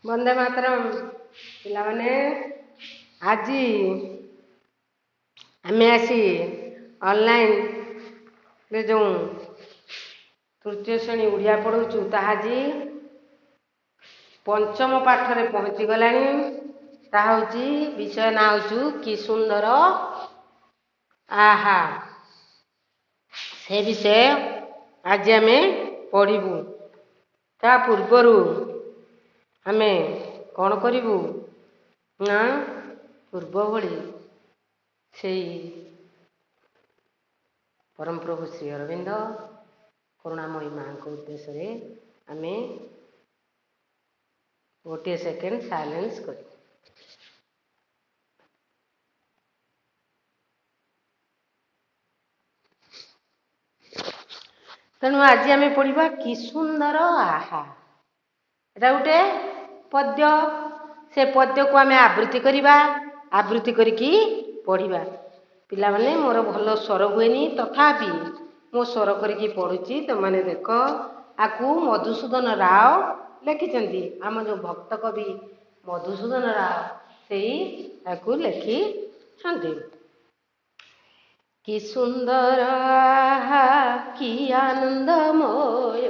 ବନ୍ଦେ ମାତରମ୍। ପିଲାମାନେ ଆଜି ଆମେ ଆସି ଅନଲାଇନରେ ଯେଉଁ ତୃତୀୟ ଶ୍ରେଣୀ ଓଡ଼ିଆ ପଢ଼ୁଛୁ ତାହା ଆଜି ପଞ୍ଚମ ପାଠରେ ପହଞ୍ଚିଗଲାଣି। ତାହା ହେଉଛି ବିଷୟ ନାଁ ହେଉଛୁ କି ସୁନ୍ଦର ଆହା। ସେ ବିଷୟ ଆଜି ଆମେ ପଢ଼ିବୁ। ତା ପୂର୍ବରୁ ଆମେ କ'ଣ କରିବୁ ନା ପୂର୍ବ ଭଳି ସେଇ ପରମପ୍ରଭୁ ଶ୍ରୀ ଅରବିନ୍ଦ କରୁଣାମୟୀ ମାଙ୍କ ଉଦ୍ଦେଶ୍ୟରେ ଆମେ ଗୋଟିଏ ସେକେଣ୍ଡ ସାଇଲେନ୍ସ କରିବୁ। ତେଣୁ ଆଜି ଆମେ ପଢ଼ିବା କି ସୁନ୍ଦର ଆହା। ଏଟା ଗୋଟେ ପଦ୍ୟ। ସେ ପଦ୍ୟକୁ ଆମେ ଆବୃତ୍ତି କରିବା। ଆବୃତ୍ତି କରିକି ପଢ଼ିବା। ପିଲାମାନେ ମୋର ଭଲ ସ୍ୱର ହୁଏନି, ତଥାପି ମୁଁ ସ୍ୱର କରିକି ପଢ଼ୁଛି। ତୁମମାନେ ଦେଖ। ଆକୁ ମଧୁସୂଦନ ରାଓ ଲେଖିଛନ୍ତି। ଆମ ଯେଉଁ ଭକ୍ତ କବି ମଧୁସୂଦନ ରାଓ ସେଇ ତାକୁ ଲେଖିଛନ୍ତି। କି ସୁନ୍ଦର ଆହା କି ଆନନ୍ଦମୟ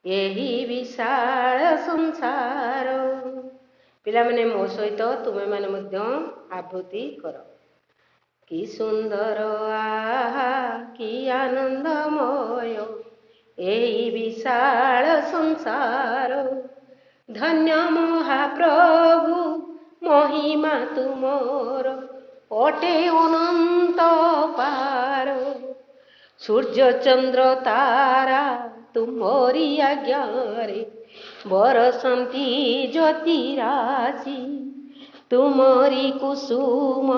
ଏହି ବିଶାଳ ସଂସାର। ପିଲାମାନେ ମୋ ସହିତ ତୁମେମାନେ ମଧ୍ୟ ଆବୃତ୍ତି କର। କି ସୁନ୍ଦର ଆହା କି ଆନନ୍ଦମୟ ଏହି ବିଶାଳ ସଂସାର। ଧନ୍ୟ ମହାପ୍ରଭୁ ମହିମା ତୁମର ଅଟେ ଅନନ୍ତ ପାର। ସୂର୍ଯ୍ୟ ଚନ୍ଦ୍ର ତାରା ତୁମରି ଆଜ୍ଞାରେ ବରସନ୍ତି ଜ୍ୟୋତି ରାଶି। ତୁମରି କୁସୁମ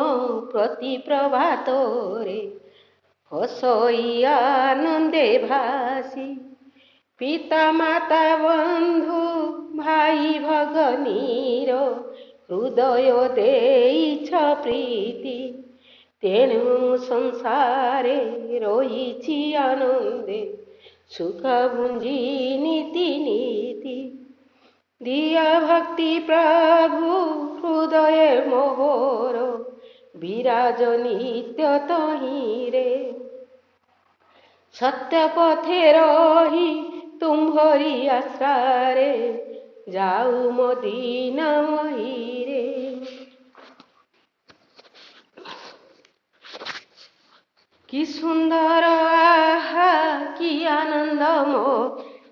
ପ୍ରତି ପ୍ରଭାତରେ ହସଇ ଆନନ୍ଦେ ଭାସି। ପିତା ମାତା ବନ୍ଧୁ ଭାଇ ଭଗନୀର ହୃଦୟ ଦେଇଛ ପ୍ରୀତି। ତେଣୁ ସଂସାରେ ରହିଛି ଆନନ୍ଦେ ସୁଖ ଭୁଞ୍ଜି ନୀତି ନୀତି। ଦିଅ ଭକ୍ତି ପ୍ରଭୁ ହୃଦୟ ମୋହର ବିରାଜ ନିତ୍ୟ ତହିଁରେ। ସତ୍ୟ ପଥେ ରହି ତୁମ୍ଭରି ଆଶ୍ରାରେ ଯାଉ ମୋ ଦିନ ମହିରେ। କି ସୁନ୍ଦର ଆହା କି ଆନନ୍ଦମୟ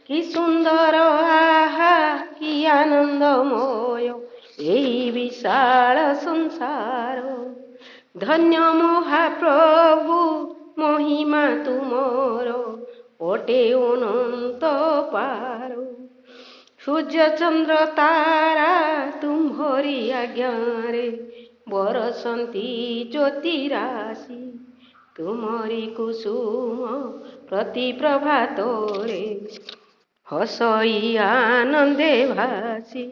କି ସୁନ୍ଦର ଆହା କି ଆନନ୍ଦମୟ ଏହି ବିଶାଳ ସଂସାର। ଧନ୍ୟ ମହାପ୍ରଭୁ ମହିମା ତୁମର ଅଟେ ଅନନ୍ତ ପାର। ସୂର୍ଯ୍ୟ ଚନ୍ଦ୍ର ତାରା ତୁମ୍ଭରି ଆଜ୍ଞାରେ ବରସନ୍ତି ଜ୍ୟୋତି ରାଶି। ତୁମରି କୁସୁମ ପ୍ରତି ପ୍ରଭାତରେ ହସଇ ଆନନ୍ଦେ ଭାସି।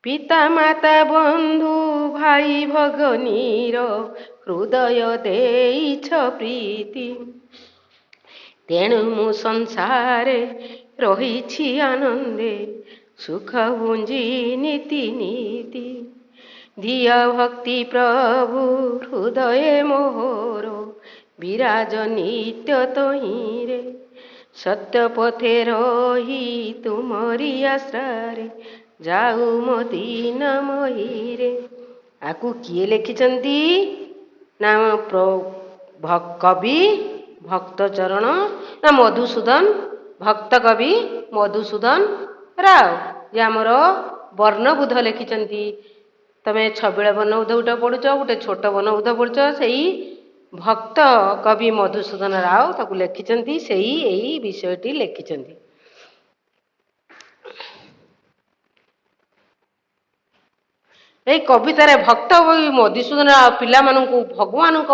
ପିତା ମାତା ବନ୍ଧୁ ଭାଇ ଭଗନୀର ହୃଦୟ ଦେଇଛ ପ୍ରୀତି। ତେଣୁ ମୁଁ ସଂସାରେ ରହିଛି ଆନନ୍ଦେ ସୁଖ ଭୁଞ୍ଜି ନୀତି ନୀତି। ଦିଅ ଭକ୍ତି ପ୍ରଭୁ ହୃଦୟ ମୋହର ବିରାଜ ନିତ୍ୟ ତହିଁରେ। ସତ୍ୟ ପଥେ ରହି ତୁମରି ଆଶ୍ରାରେ ଯାଉ ମୋ ଦିନ ମହିରେ। ଆକୁ କିଏ ଲେଖିଛନ୍ତି ନା କବି ଭକ୍ତଚରଣ ନା ମଧୁସୂଦନ ଭକ୍ତ କବି ମଧୁସୂଦନ ରାଓ, ଯେ ଆମର ବର୍ଣ୍ଣବୋଧ ଲେଖିଛନ୍ତି। ତମେ ଛବିଳ ବର୍ଣ୍ଣବୋଧ ଗୋଟେ ପଢ଼ୁଛ, ଗୋଟେ ଛୋଟ ବର୍ଣ୍ଣବୋଧ ପଢ଼ୁଛ। ସେଇ ଭକ୍ତ କବି ମଧୁସୂଦନ ରାଓ ତାକୁ ଲେଖିଛନ୍ତି। ସେଇ ଏଇ ବିଷୟଟି ଲେଖିଛନ୍ତି। ଏଇ କବିତାରେ ଭକ୍ତ କବି ମଧୁସୂଦନ ରାଓ ପିଲାମାନଙ୍କୁ ଭଗବାନଙ୍କ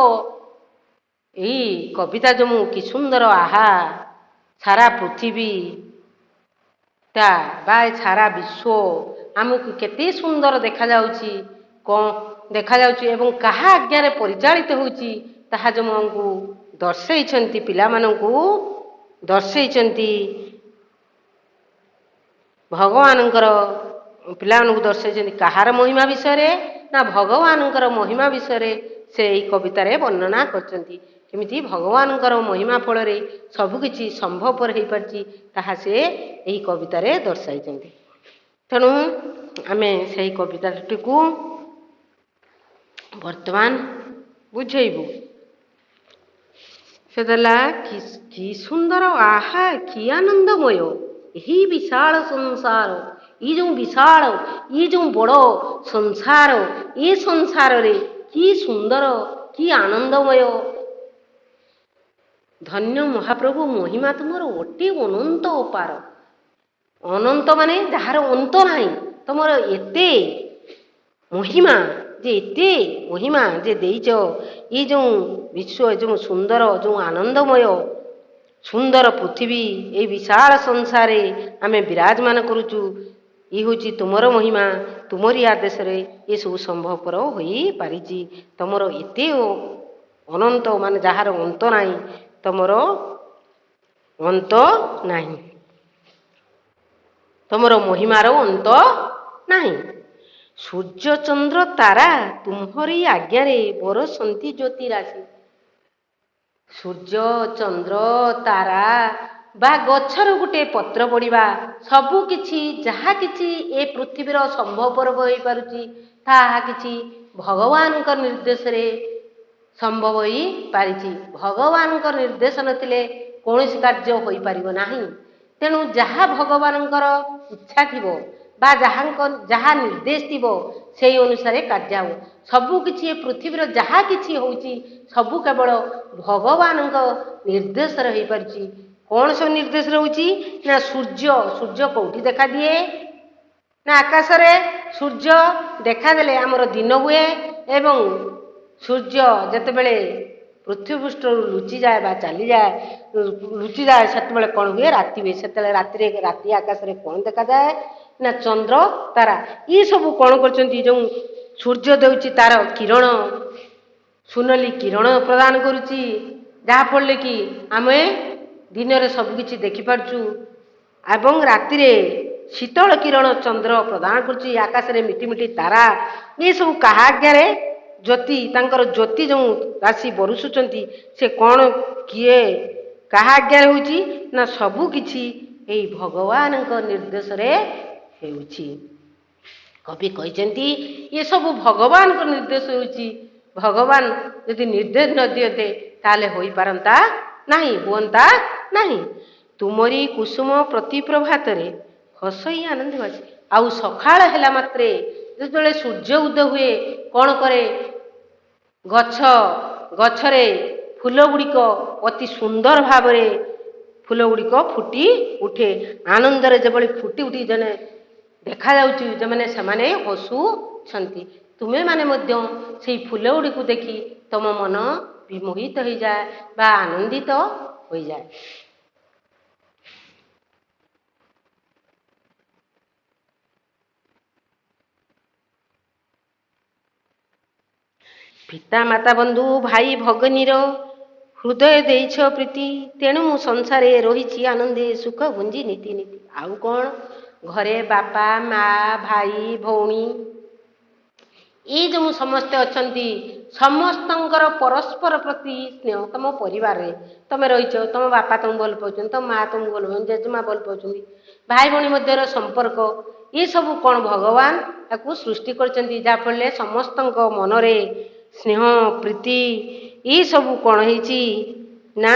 ଏଇ କବିତା ଯୋଗୁଁ କି ସୁନ୍ଦର ଆହା ସାରା ପୃଥିବୀ ତା ବା ସାରା ବିଶ୍ୱ ଆମକୁ କେତେ ସୁନ୍ଦର ଦେଖାଯାଉଛି, କ'ଣ ଦେଖାଯାଉଛି ଏବଂ କାହା ଆଜ୍ଞାରେ ପରିଚାଳିତ ହେଉଛି ତାହା ଯୋଗୁଁ ଦର୍ଶେଇଛନ୍ତି, ପିଲାମାନଙ୍କୁ ଦର୍ଶେଇଛନ୍ତି। ଭଗବାନଙ୍କର ପିଲାମାନଙ୍କୁ ଦର୍ଶାଇଛନ୍ତି କାହାର ମହିମା ବିଷୟରେ ନା ଭଗବାନଙ୍କର ମହିମା ବିଷୟରେ ସେ ଏହି କବିତାରେ ବର୍ଣ୍ଣନା କରିଛନ୍ତି। କେମିତି ଭଗବାନଙ୍କର ମହିମା ଫଳରେ ସବୁକିଛି ସମ୍ଭବପର ହୋଇପାରିଛି ତାହା ସେ ଏହି କବିତାରେ ଦର୍ଶାଇଛନ୍ତି। ତେଣୁ ଆମେ ସେହି କବିତାଟିକୁ ବର୍ତ୍ତମାନ ବୁଝେଇବୁ। ସେ ଦେଲା କି ସୁନ୍ଦର, ଆହା କି ଆନନ୍ଦମୟ ଏହି ବିଶାଳ ସଂସାର। ଇ ଯେଉଁ ବିଶାଳ, ଇ ଯେଉଁ ବଡ଼ ସଂସାର, ଏ ସଂସାରରେ କି ସୁନ୍ଦର, କି ଆନନ୍ଦମୟ। ଧନ୍ୟ ମହାପ୍ରଭୁ, ମହିମା ତୁମର ଅଟେ ଅନନ୍ତ ଅପାର। ଅନନ୍ତ ମାନେ ଯାହାର ଅନ୍ତ ନାହିଁ। ତମର ଏତେ ମହିମା, ଯେ ଏତେ ମହିମା ଯେ ଦେଇଛ, ଏ ଯେଉଁ ବିଶ୍ୱ, ଯେଉଁ ସୁନ୍ଦର, ଯେଉଁ ଆନନ୍ଦମୟ ସୁନ୍ଦର ପୃଥିବୀ, ଏହି ବିଶାଳ ସଂସାରରେ ଆମେ ବିରାଜମାନ କରୁଛୁ। ଇଏ ହେଉଛି ତୁମର ମହିମା। ତୁମରି ଆଦେଶରେ ଏସବୁ ସମ୍ଭବପର ହୋଇପାରିଛି। ତମର ଏତେ ଅନନ୍ତ ମାନେ ଯାହାର ଅନ୍ତ ନାହିଁ, ତମର ଅନ୍ତ ନାହିଁ, ତମର ମହିମାର ଅନ୍ତ ନାହିଁ। ସୂର୍ଯ୍ୟ ଚନ୍ଦ୍ର ତାରା ତୁମ୍ଭରି ଆଜ୍ଞାରେ ବରସନ୍ତି ଜ୍ୟୋତି ରାଶି। ସୂର୍ଯ୍ୟ ଚନ୍ଦ୍ର ତାରା ବା ଗଛର ଗୋଟେ ପତ୍ର ପଡ଼ିବା, ସବୁ କିଛି ଯାହା କିଛି ଏ ପୃଥିବୀର ସମ୍ଭବପର ହୋଇପାରୁଛି ତାହା କିଛି ଭଗବାନଙ୍କ ନିର୍ଦ୍ଦେଶରେ ସମ୍ଭବ ହୋଇପାରିଛି। ଭଗବାନଙ୍କ ନିର୍ଦ୍ଦେଶ ନଥିଲେ କୌଣସି କାର୍ଯ୍ୟ ହୋଇପାରିବ ନାହିଁ। ତେଣୁ ଯାହା ଭଗବାନଙ୍କର ଇଚ୍ଛା ଥିବ ବା ଯାହା ନିର୍ଦ୍ଦେଶ ଥିବ ସେହି ଅନୁସାରେ କାର୍ଯ୍ୟ ହେବ। ସବୁକିଛି ଏ ପୃଥିବୀର ଯାହା କିଛି ହେଉଛି ସବୁ କେବଳ ଭଗବାନଙ୍କ ନିର୍ଦ୍ଦେଶରେ ହୋଇପାରିଛି। କ'ଣ ସବୁ ନିର୍ଦ୍ଦେଶ ରହୁଛି ନା ସୂର୍ଯ୍ୟ କେଉଁଠି ଦେଖାଦିଏ ନା ଆକାଶରେ। ସୂର୍ଯ୍ୟ ଦେଖାଦେଲେ ଆମର ଦିନ ହୁଏ ଏବଂ ସୂର୍ଯ୍ୟ ଯେତେବେଳେ ପୃଥିବୀ ପୃଷ୍ଠରୁ ଲୁଚିଯାଏ ବା ଚାଲିଯାଏ, ଲୁଚିଯାଏ, ସେତେବେଳେ କ'ଣ ହୁଏ? ରାତି ହୁଏ। ସେତେବେଳେ ରାତି ଆକାଶରେ କ'ଣ ଦେଖାଯାଏ ନା ଚନ୍ଦ୍ର ତାରା। ଇଏ ସବୁ କ'ଣ କରୁଛନ୍ତି? ଯେଉଁ ସୂର୍ଯ୍ୟ ଦେଉଛି ତାର କିରଣ, ସୁନେଲି କିରଣ ପ୍ରଦାନ କରୁଛି, ଯାହାଫଳରେ କି ଆମେ ଦିନରେ ସବୁକିଛି ଦେଖିପାରୁଛୁ ଏବଂ ରାତିରେ ଶୀତଳ କିରଣ ଚନ୍ଦ୍ର ପ୍ରଦାନ କରୁଛି। ଆକାଶରେ ମିଟି ମିଟି ତାରା, ଏସବୁ କାହା ଆଜ୍ଞାରେ? ଜ୍ୟୋତି, ତାଙ୍କର ଜ୍ୟୋତି ଯେଉଁ ରାଶି ବରୁଷୁଛନ୍ତି ସେ କ'ଣ କିଏ କାହା ଆଜ୍ଞାରେ ହେଉଛି ନା ସବୁକିଛି ଏଇ ଭଗବାନଙ୍କ ନିର୍ଦ୍ଦେଶରେ ହେଉଛି। କବି କହିଛନ୍ତି ଏସବୁ ଭଗବାନଙ୍କ ନିର୍ଦ୍ଦେଶ ହେଉଛି। ଭଗବାନ ଯଦି ନିର୍ଦ୍ଦେଶ ନ ଦିଅନ୍ତେ ତାହେଲେ ହୋଇପାରନ୍ତା ନାହିଁ, ହୁଅନ୍ତା ନାହିଁ। ତୁମରି କୁସୁମ ପ୍ରତି ପ୍ରଭାତରେ ହସଇ ଆନନ୍ଦ ବାସି। ଆଉ ସକାଳ ହେଲା ମାତ୍ରେ ଯେତେବେଳେ ସୂର୍ଯ୍ୟ ଉଦୟ ହୁଏ, କ'ଣ କରେ? ଗଛରେ ଫୁଲ ଗୁଡ଼ିକ ଅତି ସୁନ୍ଦର ଭାବରେ ଫୁଲ ଗୁଡ଼ିକ ଫୁଟି ଉଠେ। ଆନନ୍ଦରେ ଯେଭଳି ଫୁଟି ଉଠି ଜଣେ ଦେଖାଯାଉଛି, ସେମାନେ ହସୁଛନ୍ତି। ତୁମେମାନେ ମଧ୍ୟ ସେଇ ଫୁଲ ଗୁଡ଼ିକୁ ଦେଖି ତମ ମନ ବିମୋହିତ ହୋଇଯାଏ ବା ଆନନ୍ଦିତ ହୋଇଯାଏ। ପିତା ମାତା ବନ୍ଧୁ ଭାଇ ଭଗନୀର ହୃଦୟ ଦେଇଛ ପ୍ରୀତି, ତେଣୁ ମୁଁ ସଂସାରେ ରହିଛି ଆନନ୍ଦେ ସୁଖ ଗୁଞ୍ଜି ନୀତି ନୀତି। ଆଉ କ'ଣ? ଘରେ ବାପା ମା ଭାଇ ଭଉଣୀ ଏ ଯେଉଁ ସମସ୍ତେ ଅଛନ୍ତି, ସମସ୍ତଙ୍କର ପରସ୍ପର ପ୍ରତି ସ୍ନେହ। ତମ ପରିବାରରେ ତମେ ରହିଛ, ତମ ବାପା ତମକୁ ଭଲ ପାଉଛନ୍ତି, ତମ ମା ତମକୁ ଭଲ ପାଉଛନ୍ତି, ଜେଜେମା ଭଲ ପାଉଛନ୍ତି, ଭାଇ ଭଉଣୀ ମଧ୍ୟର ସମ୍ପର୍କ ଏସବୁ କ'ଣ ଭଗବାନ ତାକୁ ସୃଷ୍ଟି କରିଛନ୍ତି। ଯାହାଫଳରେ ସମସ୍ତଙ୍କ ମନରେ ସ୍ନେହ ପ୍ରୀତି ଏସବୁ କ'ଣ ହେଇଛି ନା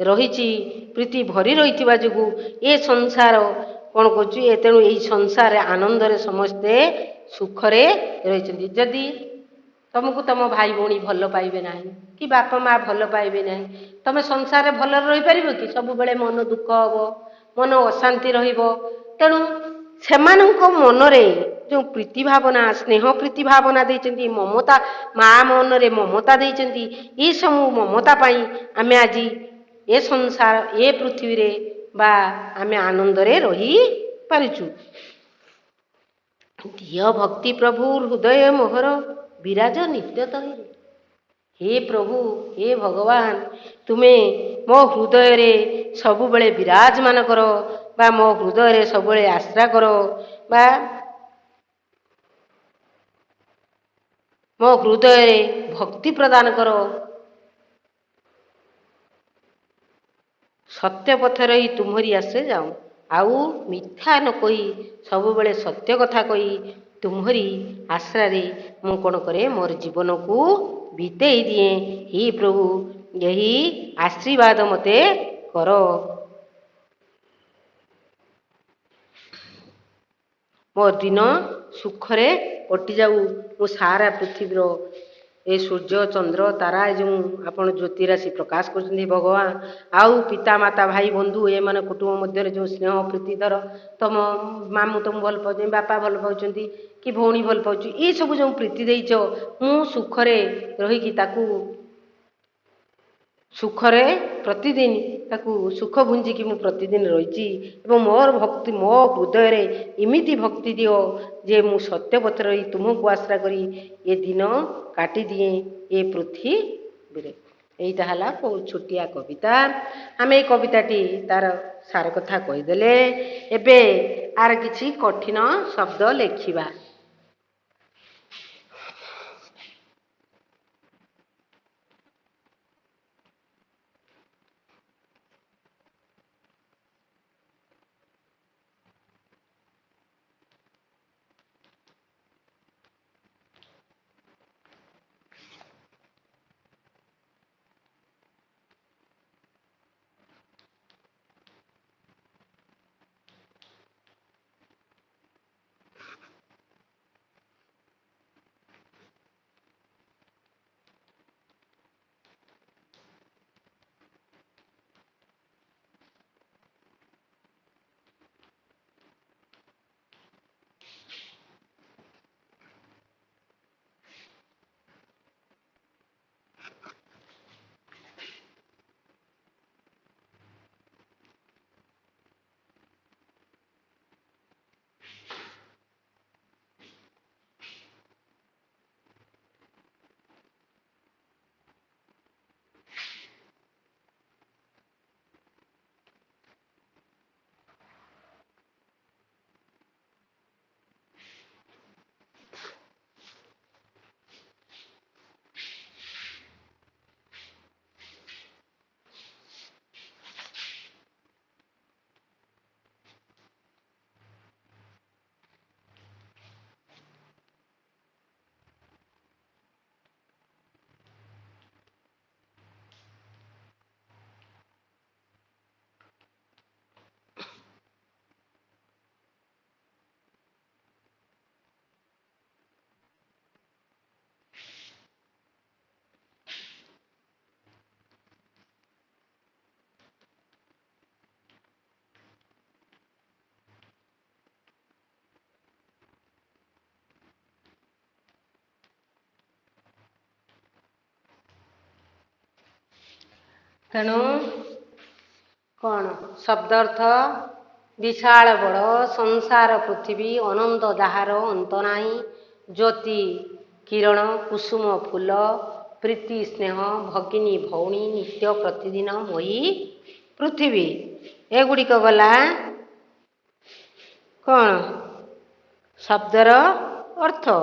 ରହିଛି। ପ୍ରୀତି ଭରି ରହିଥିବା ଯୋଗୁଁ ଏ ସଂସାର କ'ଣ କରୁଛି? ତେଣୁ ଏହି ସଂସାରରେ ଆନନ୍ଦରେ ସମସ୍ତେ ସୁଖରେ ରହିଛନ୍ତି। ଯଦି ତମକୁ ତମ ଭାଇ ଭଉଣୀ ଭଲ ପାଇବେ ନାହିଁ କି ବାପା ମା ଭଲ ପାଇବେ ନାହିଁ, ତମେ ସଂସାରରେ ଭଲରେ ରହିପାରିବ କି? ସବୁବେଳେ ମନ ଦୁଃଖ ହେବ, ମନ ଅଶାନ୍ତି ରହିବ। ତେଣୁ ସେମାନଙ୍କ ମନରେ ଯେଉଁ ପ୍ରୀତି ଭାବନା, ସ୍ନେହ ପ୍ରୀତି ଭାବନା ଦେଇଛନ୍ତି, ମମତା, ମା ମନରେ ମମତା ଦେଇଛନ୍ତି, ଏସବୁ ମମତା ପାଇଁ ଆମେ ଆଜି ଏ ସଂସାର ଏ ପୃଥିବୀରେ ବା ଆମେ ଆନନ୍ଦରେ ରହିପାରିଛୁ। ଦିଅ ଭକ୍ତି ପ୍ରଭୁ ହୃଦୟ ମୋହର ବିରାଜ ନିତ୍ୟ ତହିଁରେ। ହେ ପ୍ରଭୁ, ହେ ଭଗବାନ, ତୁମେ ମୋ ହୃଦୟରେ ସବୁବେଳେ ବିରାଜମାନ କର ବା ମୋ ହୃଦୟରେ ସବୁବେଳେ ଆଶ୍ରା କର ବା ମୋ ହୃଦୟରେ ଭକ୍ତି ପ୍ରଦାନ କର। ସତ୍ୟ ପଥରେ ହିଁ ତୁମରି ଆଶ୍ରୟ ଯାଉ। ଆଉ ମିଥ୍ୟା ନ କହି ସବୁବେଳେ ସତ୍ୟ କଥା କହି ତୁମରି ଆଶ୍ରାରେ ମୁଁ କ'ଣ କରେ, ମୋର ଜୀବନକୁ ବିତେଇ ଦିଏ। ହି ପ୍ରଭୁ, ଏହି ଆଶୀର୍ବାଦ ମୋତେ କର। ମୋ ଦିନ ସୁଖରେ କଟିଯାଉ। ମୁଁ ସାରା ପୃଥିବୀର ଏ ସୂର୍ଯ୍ୟ ଚନ୍ଦ୍ର ତାରା ଯେଉଁ ଆପଣ ଜ୍ୟୋତିରାଶି ପ୍ରକାଶ କରୁଛନ୍ତି ଭଗବାନ, ଆଉ ପିତାମାତା ଭାଇ ବନ୍ଧୁ ଏମାନେ କୁଟୁମ୍ବ ମଧ୍ୟରେ ଯେଉଁ ସ୍ନେହ ପ୍ରୀତିଧର, ତମ ମାମୁଁ ତମକୁ ଭଲ ପାଉଛନ୍ତି, ବାପା ଭଲ ପାଉଛନ୍ତି, କି ଭଉଣୀ ଭଲ ପାଉଛି, ଏସବୁ ଯେଉଁ ପ୍ରୀତି ଦେଇଛ, ମୁଁ ସୁଖରେ ରହିକି ତାକୁ ସୁଖରେ ପ୍ରତିଦିନ ତାକୁ ସୁଖ ଭୁଞ୍ଜିକି ମୁଁ ପ୍ରତିଦିନ ରହିଛି। ଏବଂ ମୋର ଭକ୍ତି, ମୋ ହୃଦୟରେ ଏମିତି ଭକ୍ତି ଦିଅ ଯେ ମୁଁ ସତ୍ୟ ପଥରେ ରହି ତୁମକୁ ଆଶ୍ରା କରି ଏ ଦିନ କାଟିଦିଏ ଏ ପୃଥିବୀରେ। ଏଇଟା ହେଲା ଛୋଟିଆ କବିତା। ଆମେ ଏଇ କବିତାଟି ତାର ସାର କଥା କହିଦେଲେ। ଏବେ ଆର କିଛି କଠିନ ଶବ୍ଦ ଲେଖିବା। ତେଣୁ କ'ଣ ଶବ୍ଦ ଅର୍ଥ? ବିଶାଳ ବଡ଼ ସଂସାର ପୃଥିବୀ ଅନନ୍ତ, ଯାହାର ଅନ୍ତ ନାହିଁ। ଜ୍ୟୋତି କିରଣ କୁସୁମ ଫୁଲ, ପ୍ରୀତି ସ୍ନେହ ଭଗିନୀ ଭଉଣୀ, ନିତ୍ୟ ପ୍ରତିଦିନ ମୟୀ ପୃଥିବୀ। ଏଗୁଡ଼ିକ ଗଲା କ'ଣ ଶବ୍ଦର ଅର୍ଥ।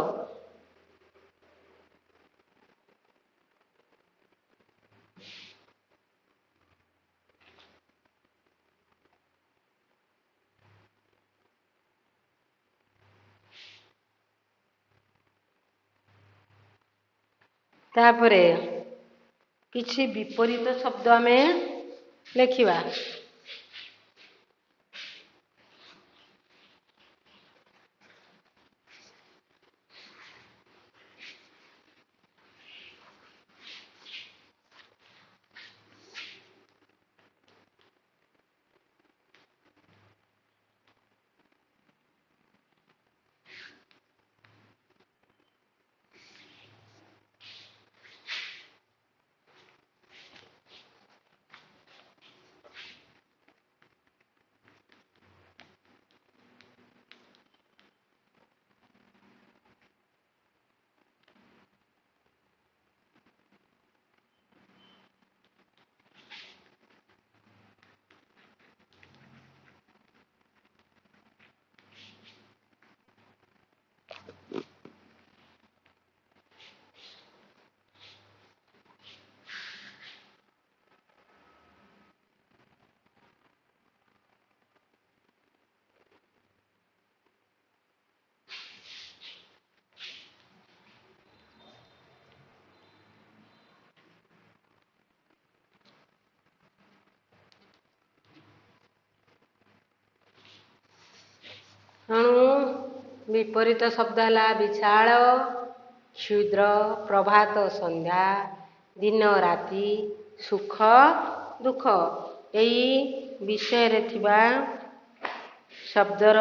ତାପରେ କିଛି ବିପରୀତ ଶବ୍ଦ ଆମେ ଲେଖିବା। विपरीत शब्द है विशाल, क्षुद्र, प्रभात संध्या, दिन राति, सुख दुख। यही विषय रे थिबा शब्दर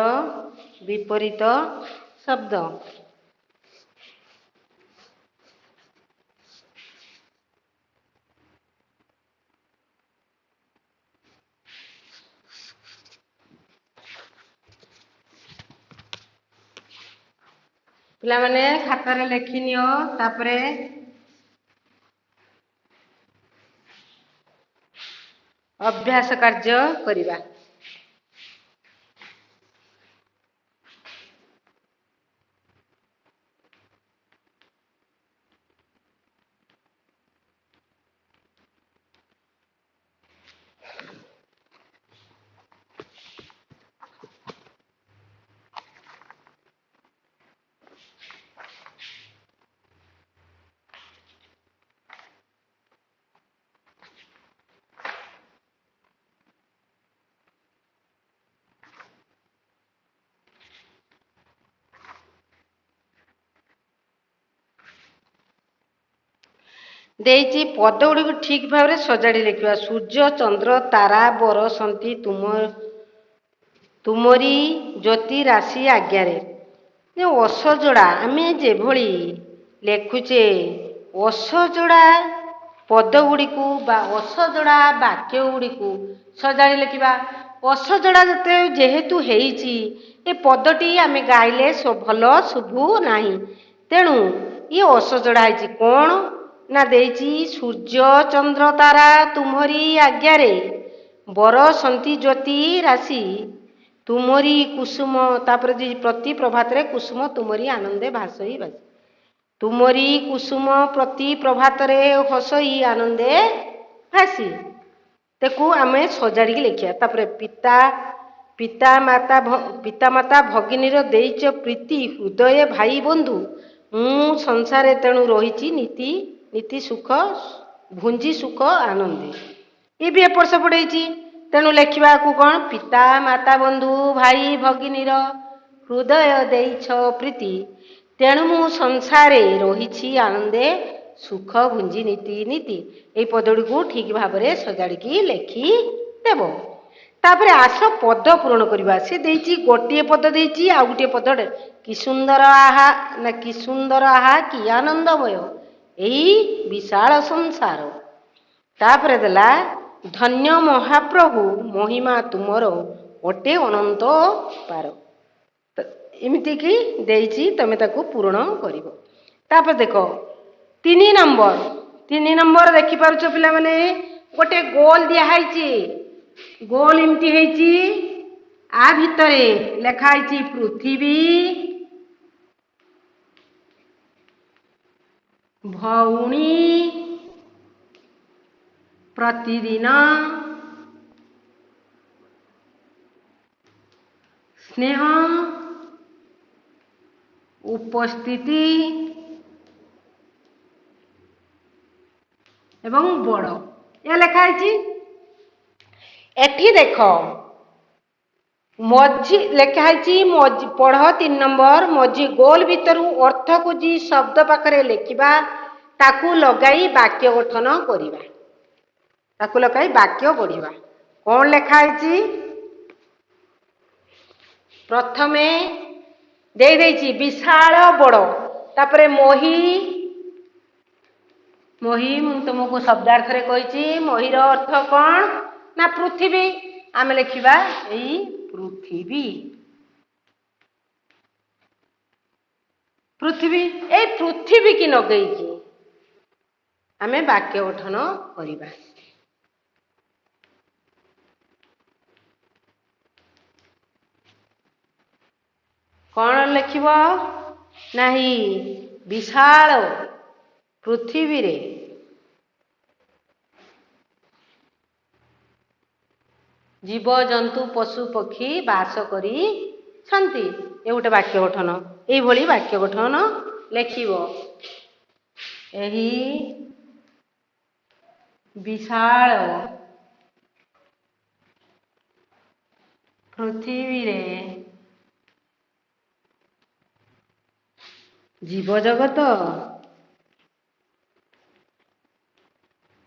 विपरीत शब्द। पिला माने खातार लेखि नियो, तापरे अभ्यास कार्य करिबा। देइची पद गुड़ी ठीक भाव में सजाड़ी लिखा। सूर्य चंद्र तारा बरसंती तुमरी ज्योति राशि आज्ञारे। असजोड़ा आम जेभली लेखुचे असजोड़ा पद गुड़ी बा असजोड़ा वाक्य गुड़ी सजाड़ी लिखा। असजोड़ा जेहेतु हेइची ए पदटी आम गाइले भल शुभु नाही, तेणु ये असजोड़ा है। कौन ना देइची सूर्य चंद्र तारा तुमरी आज्ञारे बरसंती ज्योति राशि तुमरी कुसुम। तापर प्रति प्रभात रे कुसुम तुमरी आनंदे भासई बाजी। तुमरी कुसुम प्रति प्रभात रे हसई आनंदे भासी। तेकु आमे सजाड़ी लिखिया। तापर पिता माता भगिनीर देइच प्रीति हृदय भाई बंधु मु संसारे तेणु रही नीति नीति सुख भुंजी सुख आनंदे। ये भी एपट सेपट होती, तेणु लिखा कौन पिता माता बंधु भाई भगिनीर हृदय देइछ प्रीति तेणु मु संसारे रही आनंदे सुख भुंजी नीति नीति। ये पदटी को ठीक भाव में सजाड़ी लेखि देव। तापर आस पद पूरण करवा। सी देइची गोटे पद देइची, आ गोटे पद कि सुंदर आहा ना कि सुंदर आहा कि आनंदमय यही विशाल संसार। तापर देला धन्य महाप्रभु महिमा तुमर अटे अनंत पार। एमती कि देइची तमे ताकू पूर्ण करिवो। तापर देख तीन नंबर देखि पारुछ पिला माने गोटे गोल दिया हाइची। गोल एमती हेची, आ भितरे लेखा हाइची पृथ्वी भौणी प्रतिदिन स्नेह उपस्थिति एवं बड़ या लेखा एठी देख मझी लेखा मझी पढ़ 3 नंबर मझी गोल भितर अर्थ को जी शब्द पाखरे लेखिबा ताकू लगाई वाक्य गठन करिबा। ताकू लगाई वाक्य गढ़िबा। कौन लेखा प्रथमे दे देइची विशाल बड़। तापरे मोही मोही मु तुमको शब्दार्थ रे कहिची मोहीर अर्थ कौन ना पृथ्वी। आम लिखा यही पृथ्वी पृथ्वी ए पृथ्वी की नगई आम वाक्य गठन करिबा। कौन लिखिब नाही विशाल पृथ्वी रे जीव जंतु पशु पक्षी बास करी छंती। ये गोटे वाक्य गठन। यही भली वाक्य गठन लिखिब। एही विशाल पृथ्वी रे ଜୀବଜଗତ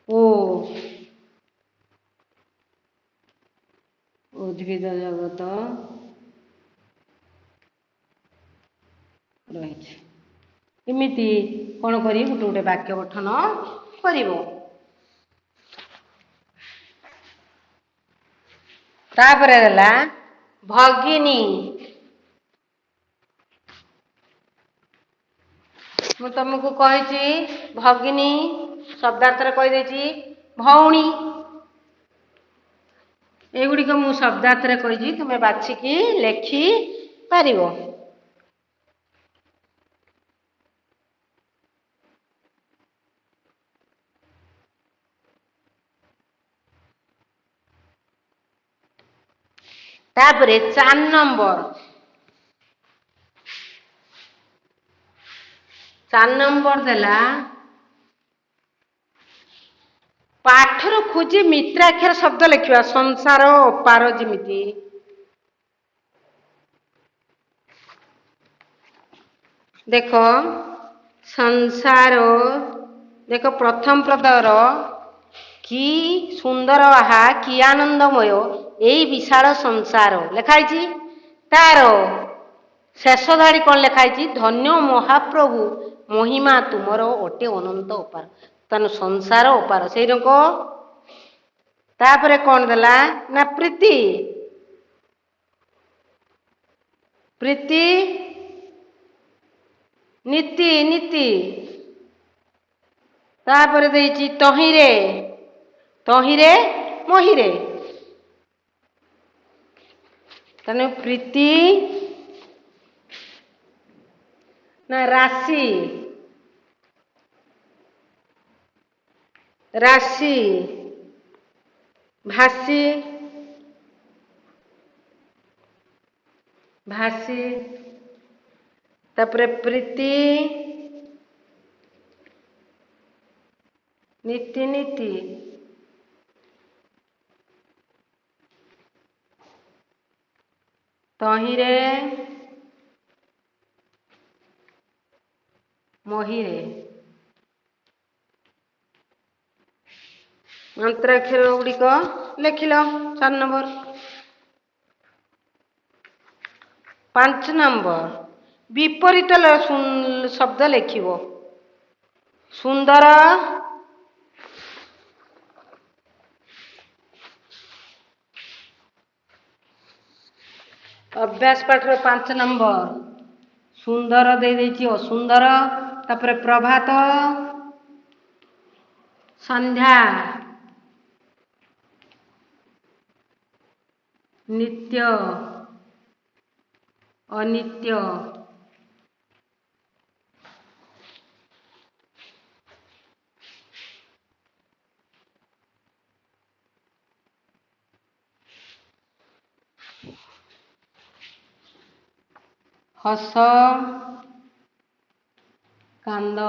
ଓ ଉଦ୍ଭିଦ ଜଗତ ରହିଛି। ଏମିତି କ'ଣ କରି ଗୋଟେ ଗୋଟେ ବାକ୍ୟ ଗଠନ କରିବ। ତାପରେ ହେଲା ଭଗିନୀ। ମୁଁ ତମକୁ କହିଛି ଭଗିନୀ ଶବ୍ଦାର୍ଥରେ କହିଦେଇଛି ଭଉଣୀ। ଏଗୁଡ଼ିକ ମୁଁ ଶବ୍ଦାର୍ଥରେ କହିଛି, ତୁମେ ବାଛିକି ଲେଖି ପାରିବ। ତାପରେ 4 ନମ୍ବର 4 ନମ୍ବର ଦେଲା ପାଠରୁ ଖୋଜି ମିତ୍ରାକ୍ଷର ଶବ୍ଦ ଲେଖିବା। ସଂସାର ଅପାର ଯେମିତି ଦେଖ ସଂସାର, ଦେଖ ପ୍ରଥମ ପଦର କି ସୁନ୍ଦର ଆହା କି ଆନନ୍ଦମୟ ଏଇ ବିଶାଳ ସଂସାର ଲେଖା ହେଇଛି। ତାର ଶେଷ ଧାଡ଼ି କ'ଣ ଲେଖା ହେଇଛି? ଧନ୍ୟ ମହାପ୍ରଭୁ ମହିମା ତୁମର ଅଟେ ଅନନ୍ତ ଅପାର। ତେଣୁ ସଂସାର ଅପାର ସେଇ ରକ। ତାପରେ କ'ଣ ଦେଲା ନା ପ୍ରୀତି। ପ୍ରୀତି ନୀତି ନୀତି। ତାପରେ ଦେଇଛି ତହିଁରେ, ତହିଁରେ ମହିରେ। ତେଣୁ ପ୍ରୀତି ନା ରାଶି, ରାଶି ଭାସି, ଭାସି। ତାପରେ ପ୍ରୀତି ନୀତି ନୀତି। ତହିଁରେ ମହିରେ। ମନ୍ତ୍ରାକ୍ଷର ଗୁଡ଼ିକ ଲେଖିଲ 4 ନମ୍ବର। 5 ନମ୍ବର ବିପରୀତ ଶବ୍ଦ ଲେଖିବ। ସୁନ୍ଦର ଅଭ୍ୟାସ ପାଠର 5 ନମ୍ବର ସୁନ୍ଦର ଦେଇଦେଇଛି ଅସୁନ୍ଦର। ତାପରେ ପ୍ରଭାତ ସନ୍ଧ୍ୟା, ନିତ୍ୟ ଅନିତ୍ୟ। ହସ କାନ୍ଦ,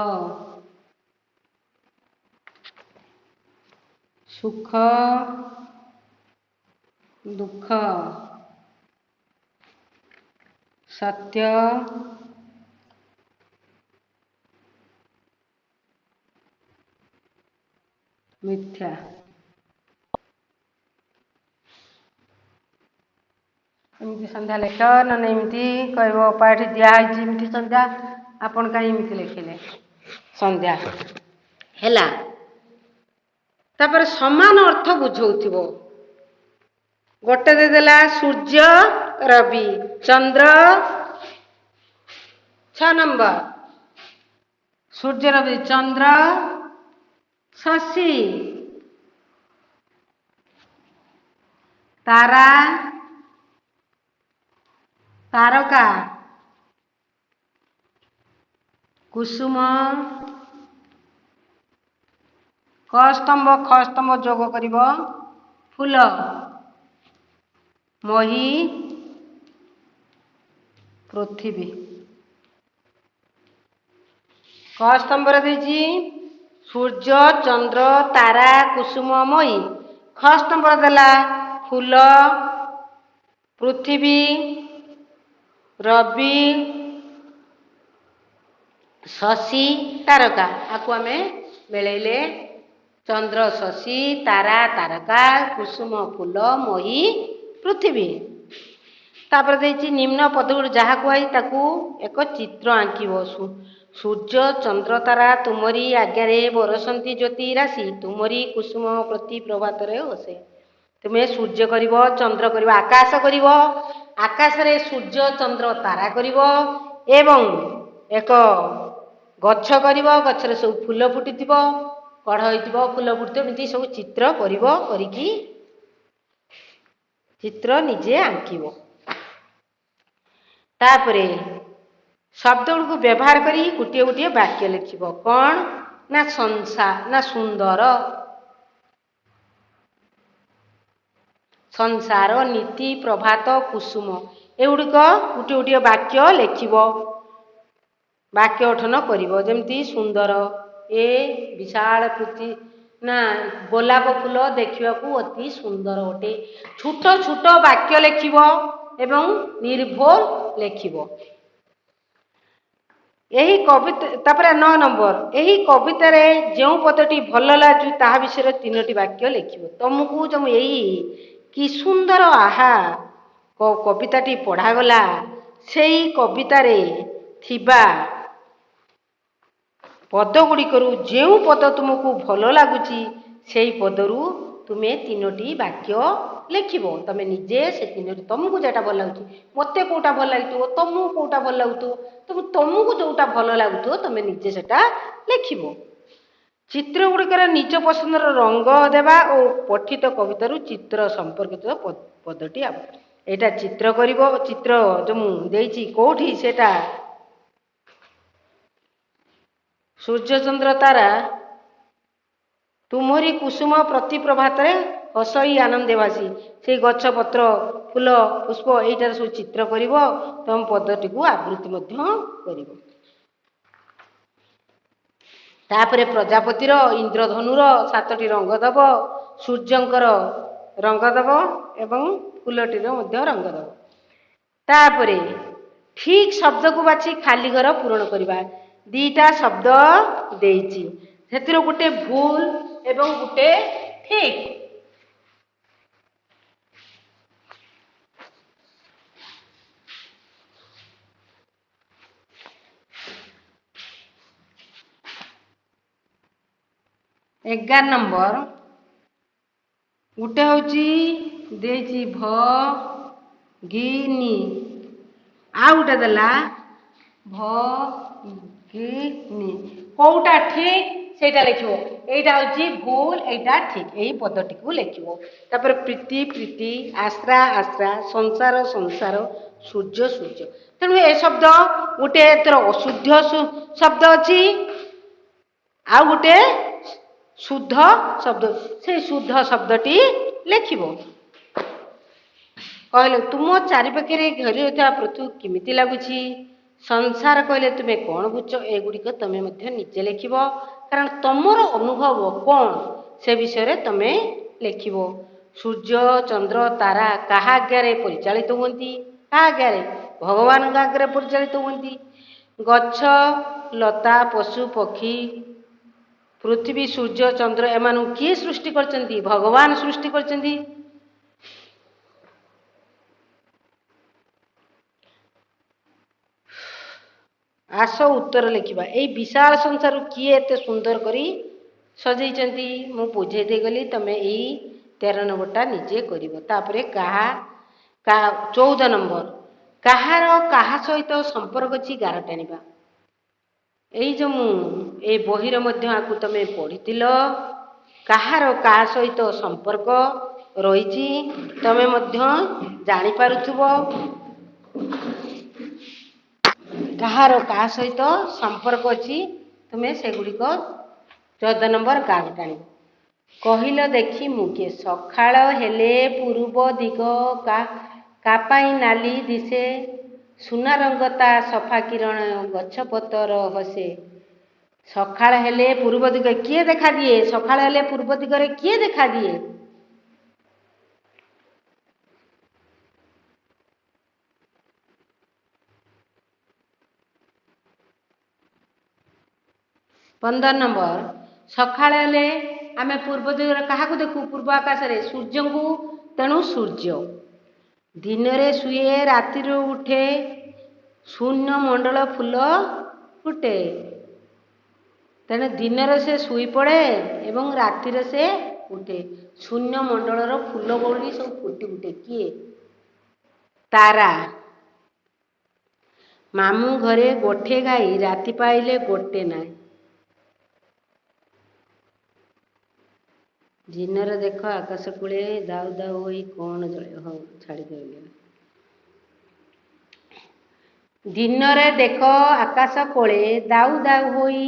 ସୁଖ ଦୁଃଖ, ସତ୍ୟ ମିଥ୍ୟା। ଏମିତି ସନ୍ଧ୍ୟା ଲେଖ, ନହେଲେ ଏମିତି କହିବ ପାଠ ଦିଆହେଇଛି ଏମିତି ସନ୍ଧ୍ୟା, ଆପଣ କାହିଁ ଏମିତି ଲେଖିଲେ ସନ୍ଧ୍ୟା ହେଲା। ତାପରେ ସମାନ ଅର୍ଥ ବୁଝଉଥିବ। ଗୋଟେ ଦେଇଦେଲା ସୂର୍ଯ୍ୟ ରବି, ଚନ୍ଦ୍ର 6 ନମ୍ବର ସୂର୍ଯ୍ୟ ରବି ଚନ୍ଦ୍ର ଶଶୀ, ତାରା ତାରକା, କୁସୁମ କ ସ୍ତମ୍ଭ ଖ ସ୍ତମ୍ଭ ଯୋଗ କରିବ ଫୁଲ, ମହି ପୃଥିବୀ। କ ସ୍ତମ୍ଭରେ ଦେଇଛି ସୂର୍ଯ୍ୟ ଚନ୍ଦ୍ର ତାରା କୁସୁମ ମହି। ଖ ସ୍ତମ୍ଭରେ ଦେଲା ଫୁଲ ପୃଥିବୀ ରବି ଶଶୀ ତାରକା ଆକୁ ଆମେ ମିଳେଇଲେ ଚନ୍ଦ୍ର ଶଶୀ ତାରା ତାରକା କୁସୁମ ଫୁଲ ମହି ପୃଥିବୀ। ତାପରେ ଦେଇଛି ନିମ୍ନ ପଦଗୁଡ଼ିକ ଯାହା କୁହାଯାଇଛି ତାକୁ ଏକ ଚିତ୍ର ଆଙ୍କିବ। ସୂର୍ଯ୍ୟ ଚନ୍ଦ୍ର ତାରା ତୁମରି ଆଜ୍ଞାରେ ବରସନ୍ତି ଜ୍ୟୋତି ରାଶି ତୁମରି କୁସୁମ ପ୍ରତି ପ୍ରଭାତରେ ହସେ। ତୁମେ ସୂର୍ଯ୍ୟ କରିବ, ଚନ୍ଦ୍ର କରିବ, ଆକାଶ କରିବ, ଆକାଶରେ ସୂର୍ଯ୍ୟ ଚନ୍ଦ୍ର ତାରା କରିବ ଏବଂ ଏକ ଗଛ କରିବ, ଗଛରେ ସବୁ ଫୁଲ ଫୁଟିଥିବ, କଢ଼ ହୋଇଥିବ, ଫୁଲ ଫୁଟିଥିବ, ଏମିତି ସବୁ ଚିତ୍ର କରିବ। କରିକି ଚିତ୍ର ନିଜେ ଆଙ୍କିବ। ତାପରେ ଶବ୍ଦ ଗୁଡ଼ିକୁ ବ୍ୟବହାର କରି ଗୋଟିଏ ଗୋଟିଏ ବାକ୍ୟ ଲେଖିବ। କ'ଣ ନା ନା ସୁନ୍ଦର, ସଂସାର, ନୀତି, ପ୍ରଭାତ, କୁସୁମ ଏଗୁଡ଼ିକ ଗୋଟିଏ ଗୋଟିଏ ବାକ୍ୟ ଲେଖିବ, ବାକ୍ୟ ଗଠନ କରିବ। ଯେମିତି ସୁନ୍ଦର, ଏ ବିଶାଳ ପୃଥ୍ୱୀ ନା ଗୋଲାପ ଫୁଲ ଦେଖିବାକୁ ଅତି ସୁନ୍ଦର ଅଟେ। ଛୋଟ ଛୋଟ ବାକ୍ୟ ଲେଖିବ ଏବଂ ନିର୍ଭୁଲ ଲେଖିବ। ଏହି କବିତା ତାପରେ 9 ନମ୍ବର, ଏହି କବିତାରେ ଯେଉଁ ପଦଟି ଭଲ ଲାଗୁଛି ତାହା ବିଷୟରେ 3ଟି ବାକ୍ୟ ଲେଖିବ। ତମକୁ ଯେଉଁ ଏଇ କି ସୁନ୍ଦର ଆହା କବିତାଟି ପଢ଼ାଗଲା, ସେଇ କବିତାରେ ଥିବା ପଦ ଗୁଡ଼ିକରୁ ଯେଉଁ ପଦ ତୁମକୁ ଭଲ ଲାଗୁଛି ସେଇ ପଦରୁ ତୁମେ 3ଟି ବାକ୍ୟ ଲେଖିବ। ତମେ ନିଜେ ସେ 3ଟି, ତମକୁ ଯେଟା ଭଲ ଲାଗୁଛି, ମୋତେ କେଉଁଟା ଭଲ ଲାଗୁଥିବ, ତମକୁ କେଉଁଟା ଭଲ ଲାଗୁଥିବ, ତମକୁ ଯେଉଁଟା ଭଲ ଲାଗୁଥିବ ତମେ ନିଜେ ସେଟା ଲେଖିବ। ଚିତ୍ର ଗୁଡ଼ିକର ନିଜ ପସନ୍ଦର ରଙ୍ଗ ଦେବା ଓ ପଠିତ କବିତାରୁ ଚିତ୍ର ସମ୍ପର୍କିତ ପଦଟି ଆବ। ଏଇଟା ଚିତ୍ର କରିବ। ଚିତ୍ର ଯେଉଁ ଦେଇଛି କୋଉଠି ସେଟା ସୂର୍ଯ୍ୟଚନ୍ଦ୍ର ତାରା ତୁମରି କୁସୁମ ପ୍ରତି ପ୍ରଭାତରେ ହସଇ ଆନନ୍ଦେ ଭାସି, ସେଇ ଗଛ ପତ୍ର ଫୁଲ ପୁଷ୍ପ ଏଇଟାର ସବୁ ଚିତ୍ର କରିବ। ତମ ପଦଟିକୁ ଆବୃତ୍ତି ମଧ୍ୟ କରିବ। ତାପରେ ପ୍ରଜାପତିର, ଇନ୍ଦ୍ରଧନୁର 7ଟି ରଙ୍ଗ ଦେବ, ସୂର୍ଯ୍ୟଙ୍କର ରଙ୍ଗ ଦେବ ଏବଂ ଫୁଲଟିର ମଧ୍ୟ ରଙ୍ଗ ଦେବ। ତାପରେ ଠିକ୍ ଶବ୍ଦକୁ ବାଛି ଖାଲି ଘର ପୂରଣ କରିବା। 2ଟା ଶବ୍ଦ ଦେଇଛି, ସେଥିରୁ ଗୋଟେ ଭୁଲ ଏବଂ ଗୋଟେ ଠିକ୍। ଏଗାର ନମ୍ବର ଗୋଟେ ହଉଛି ଦେଇଛି ଭଗିନୀ, ଆଉ ଗୋଟେ ଦେଲା ଭଗିନୀ। କୋଉଟା ଠିକ୍ ସେଇଟା ଲେଖିବ। এইটা হচ্ছে ভুল, এইটা ঠিক। এই পদটিକୁ লেখিব। তারপরে প্রীতি প্রীতি, আশ্রা আশ্রা, সংসার সংসার, সূর্য সূর্য। তেଣୁ ଏ ଶବ୍ଦ ଗୋଟେ ଏଥର ଅଶୁଦ୍ଧ ଶବ୍ଦ ଅଛି, ଆଉ ଗୋଟେ ଶୁଦ୍ଧ ଶବ୍ଦ। ସେଇ ଶୁଦ୍ଧ ଶବ୍ଦଟି ଲେଖିବ। କହିଲେ ତୁମ ଚାରିପାଖରେ ଘେରି ରହିଥିବା ପୃଥିବୀ କେମିତି ଲାଗୁଛି? ସଂସାର କହିଲେ ତୁମେ କ'ଣ ବୁଝୁଛ? ଏଗୁଡ଼ିକ ତମେ ମଧ୍ୟ ନିଜେ ଲେଖିବ, କାରଣ ତମର ଅନୁଭବ କ'ଣ ସେ ବିଷୟରେ ତମେ ଲେଖିବ। ସୂର୍ଯ୍ୟ ଚନ୍ଦ୍ର ତାରା କାହା ଆଜ୍ଞାରେ ପରିଚାଳିତ ହୁଅନ୍ତି? କାହା ଆଜ୍ଞାରେ? ଭଗବାନଙ୍କ ଆଜ୍ଞାରେ ପରିଚାଳିତ ହୁଅନ୍ତି। ଗଛ ଲତା ପଶୁ ପକ୍ଷୀ ପୃଥିବୀ ସୂର୍ଯ୍ୟ ଚନ୍ଦ୍ର ଏମାନଙ୍କୁ କିଏ ସୃଷ୍ଟି କରିଛନ୍ତି? ଭଗବାନ ସୃଷ୍ଟି କରିଛନ୍ତି। ଆସ ଉତ୍ତର ଲେଖିବା। ଏଇ ବିଶାଳ ସଂସାରକୁ କିଏ ଏତେ ସୁନ୍ଦର କରି ସଜେଇଛନ୍ତି? ମୁଁ ବୁଝେଇ ଦେଇଗଲି, ତମେ ଏଇ 13 ନମ୍ବରଟା ନିଜେ କରିବ। ତାପରେ 14 ନମ୍ବର, କାହାର କାହା ସହିତ ସମ୍ପର୍କ ଅଛି ଗାର ଟାଣିବା। ଏଇ ଯେଉଁ ଏଇ ବହିର ମଧ୍ୟ ଆକୁ ତମେ ପଢ଼ିଥିଲ, କାହାର କାହା ସହିତ ସମ୍ପର୍କ ରହିଛି ତମେ ମଧ୍ୟ ଜାଣିପାରୁଥିବ। କାହାର କାହା ସହିତ ସମ୍ପର୍କ ଅଛି ତୁମେ ସେଗୁଡ଼ିକ 14 ନମ୍ବର ଗାର ଟାଣିବ। କହିଲ ଦେଖି ମୁଁ କିଏ? ସକାଳ ହେଲେ ପୂର୍ବ ଦିଗ କା ପାଇଁ ନାଲି ଦିଶେ, ସୁନା ରଙ୍ଗ ତା ସଫା କିରଣ ଗଛପତର ହସେ। ସକାଳ ହେଲେ ପୂର୍ବ ଦିଗ କିଏ ଦେଖାଦିଏ? ସକାଳ ହେଲେ ପୂର୍ବ ଦିଗରେ କିଏ ଦେଖାଦିଏ? 15 नंबर सकाळ हेले आमे पूर्व दिगरे काहाकू देखू पूर्व आकाश रे सूर्य को तेणु सूर्य दिन रे सुए राति रो उठे शून्य मंडल फूल फुटे तेणु दिन रे से सुई पड़े एवं राति रे से उठे शून्य मंडल रो फूल गोड़ी सब फुटी उठे किए तारा मामू घरे गोठे गाई राति पाइले गोटे नाई दिनर देख आकाश कूले दाउ दाउ होई कौन जले हो छाड़ी देले दिनरे देख आकाश कोले दाउ दाउ होई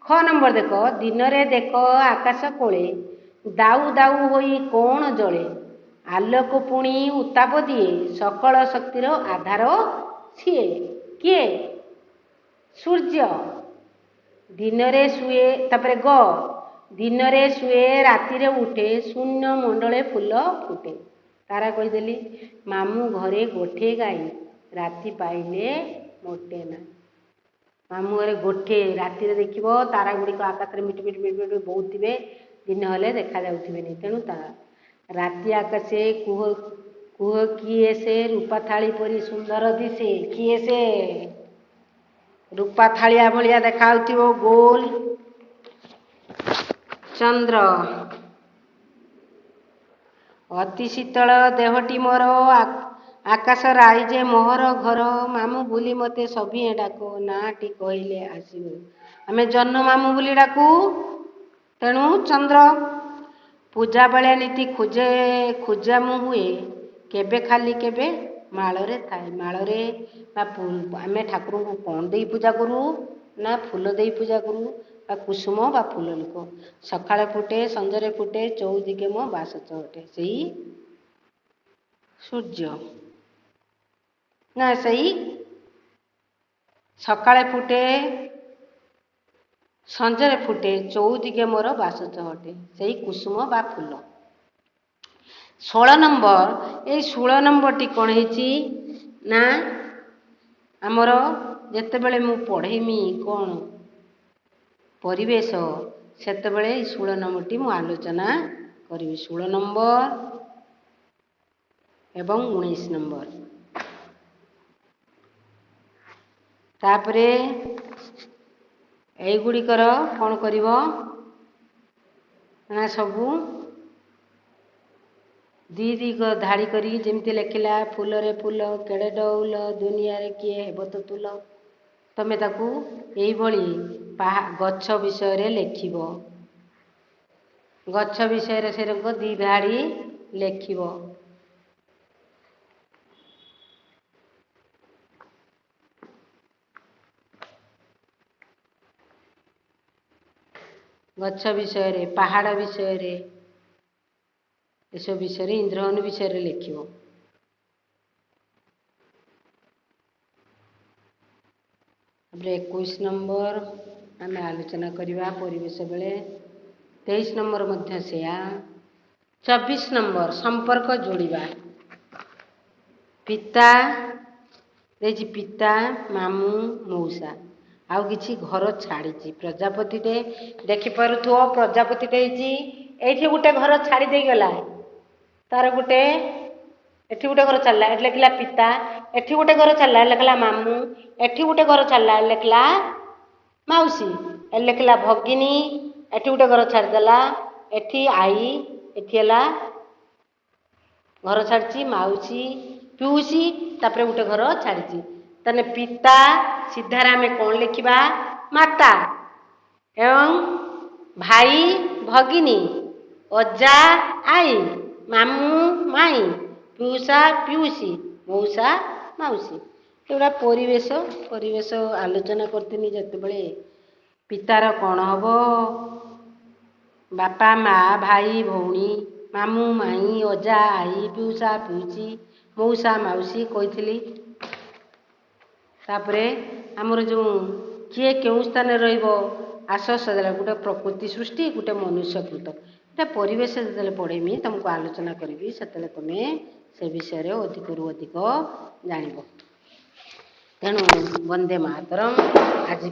6 नंबर देख दिनरे देख आकाश कोले दाउ दाउ होई कौन जले आलोक पुणी उताप दिए सकल शक्तिर आधार छे किए सूर्य दिनरे सुए तापरे ग दिनरे सुए राति रे उठे शून्य मंडले फूल फुटे तारा कहीदेली मामू घरे गोठे गाई राति पाइले मोटे ना मामू घरे गोठे राति रे देखिबो तारा गुड़ी को आकाश रे मिट मिट मिट मिट बहुत थिबे दिन हेले देखा जाउथिबे नै तेणु तारा राति आकाशे कुह कुह किए से रूपा थाली परी सुंदर दिसे किए से रूपा थालिया भलिया देखाउथिबो गोल चंद्र अति शीतल देहटी मोर आकाश राइजे मोहर घर मामू बुली मते सभी डाको नाटी कहले आसीबो आमे जन्म मामू बुली डाकू तेणु चंद्र पूजा बेले नीति खोजे खोजामु हुए केबे खाली केबे माଳରେ थाए माଳରେ आमे ठाकुर को कौन दे पूजा करू ना फूल दे पूजा करू बा कुसुम बा फूल लोक सकाळे फुटे संजरे फुटे चौदिके मो बास चहटे सही सूर्य ना सही सकाळे फुटे संजरे फुटे चौदिके मोर बास चहटे सही कुसुम बा फूल 16 नंबर ए 16 नंबर टी कौन है ना आमर जितेबले मु पढ़ेमी कौन परिवेश सेतेबले 16 नंबर टी मु आलोचना करी 16 नंबर एवं 19 नंबर तापरे एई गुड़िकर कौन करिवो ना सबू दी दी धाड़ी करी जेमती लेखिला फूल रे फूल केड़े डौल दुनिया रे किए हेबो तो तुल तमे ताकू एई भली गच्छ विषय रे लेखिबो गच्छ विषय रे से रंग दी धाड़ी लेखिबो गच्छ विषय रे पहाड़ विषय रे एसब विषय इंद्रधनु विषय रे लेखिबो 21 नंबर आम आलोचना करवा परिवेश बेले 23 नंबर मध्य सेया 24 नंबर संपर्क जोड़िबा पिता देजी पिता मामू मौसा आउ किछि घर छाड़ी प्रजापति टे देखि पारुथो प्रजापति टे एठी गुटे घर छाड़ी दे गला तार गुटे एठी गुटे घर चलला एट लिखला पिता एठी गुटे घर चलला लिखला मामू एठी गुटे घर चलला लिखला माउसी ए लिखला भगिनी एठी गुटे घर छाड़ी देला एठी आई एठी हला घर छाड़ी माउसी पिउसी तापरे गुटे घर छाड़ी तने पिता सीधार आमे कौन लिखिबा माता एवं भाई भगिनी अजा आई मामू माई पिउसा पिउसी मौसा माउसी एगुड़ा परिवेश परिवेश आलोचना करती जिते पितार कौन हम बापा माँ भाई भौणी मामू माई अजा आई पिउसा पिउसी मौसा माउसी कही तापरे आमर जो किए क्यों स्थान रस गोटे प्रकृति सृष्टि गोटे मनुष्यकृत गोटे परिवेश जो पढ़ेमी तुमको आलोचना करी से तुम्हें से विषय अधिक रु अधिक जान तेणु वंदे मातरम आज